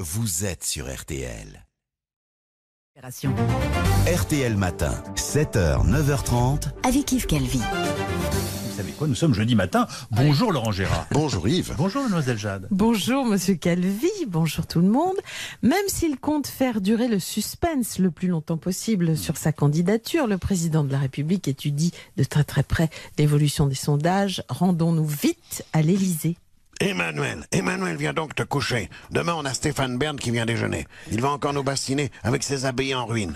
Vous êtes sur RTL. Opération. RTL Matin, 7h, 9h30. Avec Yves Calvi. Vous savez quoi, nous sommes jeudi matin. Bonjour Laurent Gérard. Bonjour Yves. Bonjour mademoiselle Jade. Bonjour Monsieur Calvi, bonjour tout le monde. Même s'il compte faire durer le suspense le plus longtemps possible sur sa candidature, le président de la République étudie de très très près l'évolution des sondages. Rendons-nous vite à l'Élysée. Emmanuel, viens donc te coucher. Demain, on a Stéphane Bern qui vient déjeuner. Il va encore nous bassiner avec ses habits en ruine.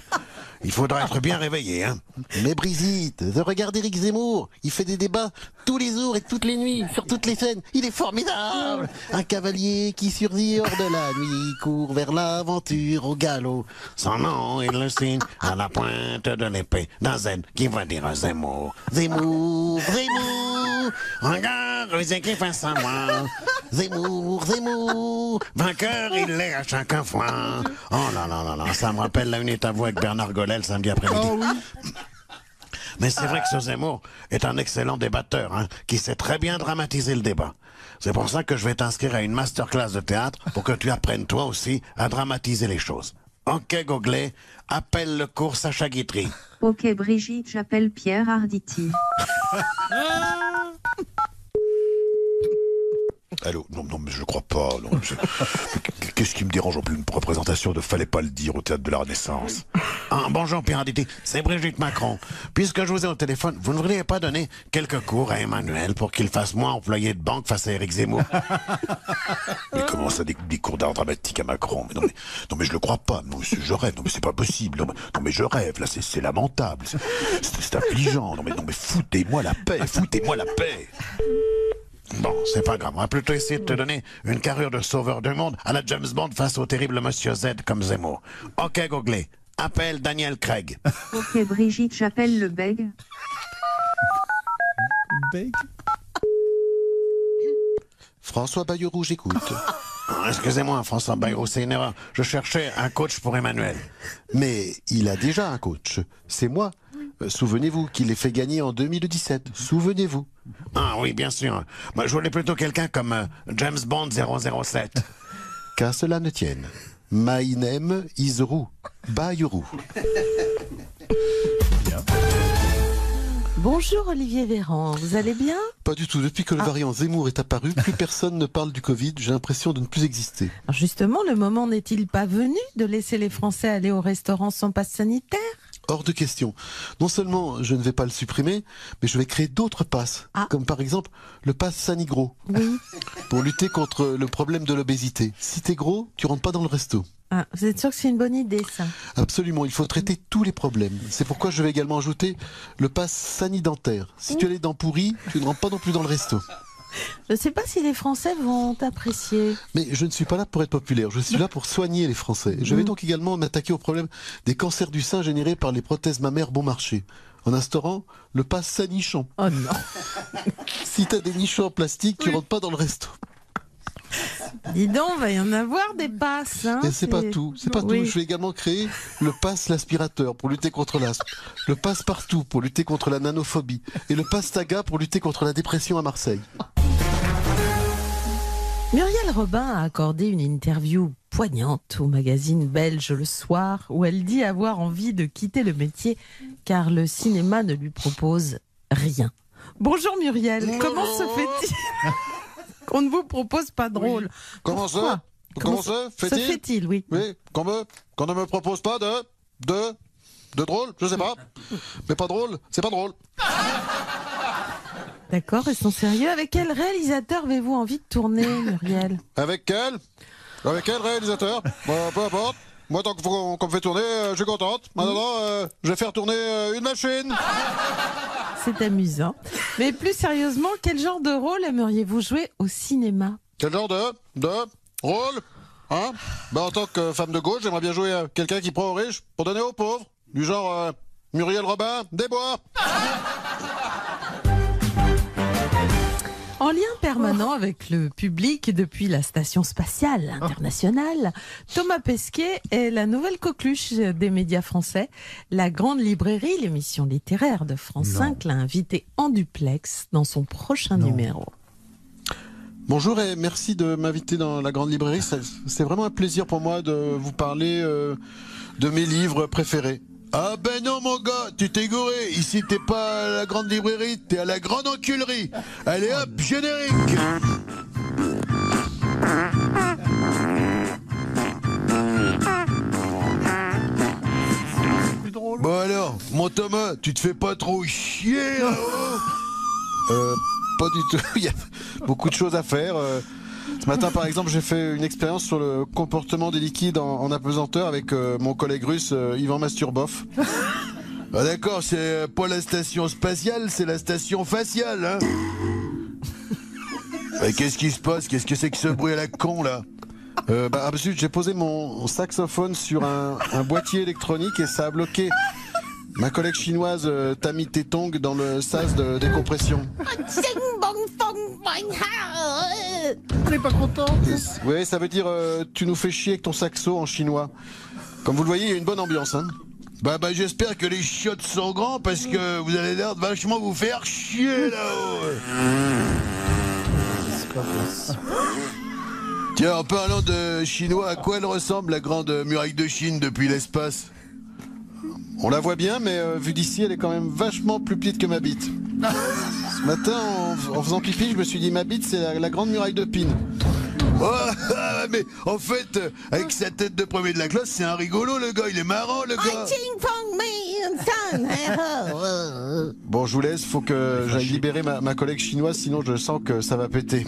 Il faudra être bien réveillé, hein. Mais Brigitte, regarde Éric Zemmour. Il fait des débats tous les jours et toutes les nuits, sur toutes les scènes. Il est formidable. Un cavalier qui surgit hors de la nuit, court vers l'aventure au galop. Son nom, il le signe à la pointe de l'épée d'un Z qui va dire Zemmour. Zemmour, Zemmour, Regarde, rusé qui fait ça, moi. Zemmour, Zemmour. Vainqueur, il l'est à chaque fois. Oh là là là là, ça me rappelle la unité à voix avec Bernard Gollet le samedi après-midi. Oh oui. Mais c'est vrai que ce Zemmour est un excellent débatteur, hein, qui sait très bien dramatiser le débat. C'est pour ça que je vais t'inscrire à une masterclass de théâtre pour que tu apprennes toi aussi à dramatiser les choses. Ok Goglet, appelle le cours Sacha Guitry. Ok Brigitte, j'appelle Pierre Arditi. Allô, non, mais je crois pas. Non, qu'est-ce qui me dérange en plus une représentation de Fallait pas le dire au théâtre de la Renaissance? Ah, bonjour Pierre Arditi, c'est Brigitte Macron. Puisque je vous ai au téléphone, vous ne voudriez pas donner quelques cours à Emmanuel pour qu'il fasse moins employé de banque face à Éric Zemmour? Mais comment ça, des cours d'art dramatique à Macron? Mais non, mais je le crois pas. Non, mais je rêve. Non, mais c'est pas possible. Non, mais je rêve. Là, c'est lamentable. C'est affligeant. Non, mais foutez-moi la paix. Foutez-moi la paix. Bon, c'est pas grave. On va plutôt essayer de te donner une carrure de sauveur du monde à la James Bond face au terrible Monsieur Z comme Zemmour. Ok, Goglet, appelle Daniel Craig. Ok Brigitte, j'appelle le bègue. François Bayrou, j'écoute. Excusez-moi, François Bayrou, c'est une erreur. Je cherchais un coach pour Emmanuel. Mais il a déjà un coach. C'est moi. Souvenez-vous qu'il l'ait fait gagner en 2017. Souvenez-vous. Ah oui, bien sûr. Bah, je voulais plutôt quelqu'un comme James Bond 007. Qu'à cela ne tienne. My name is Roux. Bayrou. Bonjour Olivier Véran, vous allez bien? Pas du tout. Depuis que le variant Zemmour est apparu, plus personne ne parle du Covid. J'ai l'impression de ne plus exister. Alors justement, le moment n'est-il pas venu de laisser les Français aller au restaurant sans passe sanitaire? Hors de question. Non seulement je ne vais pas le supprimer, mais je vais créer d'autres passes. Comme par exemple le pass Sanigros. Oui. Pour lutter contre le problème de l'obésité. Si t'es gros, tu rentres pas dans le resto. Ah, vous êtes sûr que c'est une bonne idée, ça? Absolument, il faut traiter tous les problèmes. C'est pourquoi je vais également ajouter le pass sanidentaire. Si tu as les dents pourries, tu ne rentres pas non plus dans le resto. Je ne sais pas si les Français vont apprécier. Mais je ne suis pas là pour être populaire, je suis là pour soigner les Français. Je vais donc également m'attaquer au problème des cancers du sein générés par les prothèses mammaires bon marché, en instaurant le pass sanichon. Oh non. Si tu as des nichons en plastique, tu rentres pas dans le resto. Dis donc, va y en avoir des passes. Hein, et c'est pas tout, c'est pas tout. Je vais également créer le pass l'aspirateur pour lutter contre l'asthme, le pass partout pour lutter contre la nanophobie et le pass Taga pour lutter contre la dépression à Marseille. Muriel Robin a accordé une interview poignante au magazine belge Le Soir où elle dit avoir envie de quitter le métier car le cinéma ne lui propose rien. Bonjour Muriel, comment se fait-il qu'on ne vous propose pas de rôle? Comment ça? Comment se fait-il, oui. Oui, qu'on ne me propose pas de drôle, je sais pas. Mais pas drôle, c'est pas drôle. D'accord, restons sérieux. Avec quel réalisateur avez-vous envie de tourner, Muriel? Avec quel réalisateur? Peu importe. Moi, tant qu'on me fait tourner, je suis contente. Maintenant, je vais faire tourner une machine. C'est amusant. Mais plus sérieusement, quel genre de rôle aimeriez-vous jouer au cinéma? Quel genre de rôle? Hein? En tant que femme de gauche, j'aimerais bien jouer quelqu'un qui prend aux riches pour donner aux pauvres. Du genre Muriel Robin, Desbois. En lien permanent avec le public depuis la Station Spatiale Internationale, Thomas Pesquet est la nouvelle coqueluche des médias français. La Grande Librairie, l'émission littéraire de France 5, l'a invité en duplex dans son prochain numéro. Bonjour et merci de m'inviter dans la grande librairie. C'est vraiment un plaisir pour moi de vous parler de mes livres préférés. Ah ben non mon gars, tu t'es gouré. Ici t'es pas à la grande librairie, t'es à la grande enculerie. Allez hop, générique. Bon alors, mon Thomas, tu te fais pas trop chier là-haut? Pas du tout, il y a beaucoup de choses à faire. Ce matin par exemple j'ai fait une expérience sur le comportement des liquides en apesanteur avec mon collègue russe Ivan Masturbov. Ah d'accord, c'est pas la station spatiale, c'est la station faciale, hein. Mais qu'est-ce qui se passe? Qu'est-ce que c'est que ce bruit à la con là? J'ai posé mon saxophone sur un boîtier électronique et ça a bloqué. Ma collègue chinoise Tammy Tetong dans le sas de décompression. On n'est pas content. Oui, ça veut dire tu nous fais chier avec ton saxo en chinois. Comme vous le voyez, il y a une bonne ambiance, hein. Bah j'espère que les chiottes sont grands parce que vous allez l'air de vachement vous faire chier là-haut. Tiens, en parlant de chinois, à quoi elle ressemble la grande muraille de Chine depuis l'espace? On la voit bien, mais vue d'ici, elle est quand même vachement plus petite que ma bite. Ce matin, en faisant pipi, je me suis dit, ma bite, c'est la grande muraille de Pine. Oh, mais en fait, avec sa tête de premier de la classe, c'est un rigolo le gars, il est marrant le gars. Bon, je vous laisse, faut que j'aille libérer ma collègue chinoise, sinon je sens que ça va péter.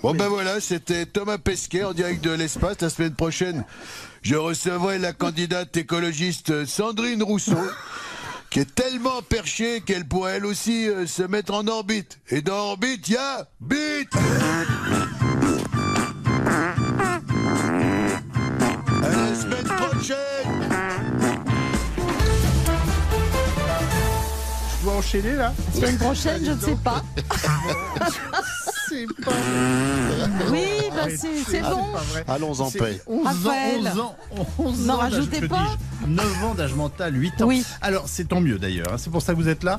Bon ben voilà, c'était Thomas Pesquet en direct de l'espace. La semaine prochaine, je recevrai la candidate écologiste Sandrine Rousseau, qui est tellement perchée qu'elle pourrait elle aussi se mettre en orbite. Et dans orbite, il y a bite. À la semaine prochaine. Je dois enchaîner là. La semaine prochaine, je ne sais pas. C'est pas Oui, bah c'est bon. Allons en paix. 11 Raphaël. ans N'en d'âge, rajoutez que pas. dis-je, 9 ans d'âge mental, 8 ans. Oui. Alors, c'est tant mieux d'ailleurs, hein, c'est pour ça que vous êtes là.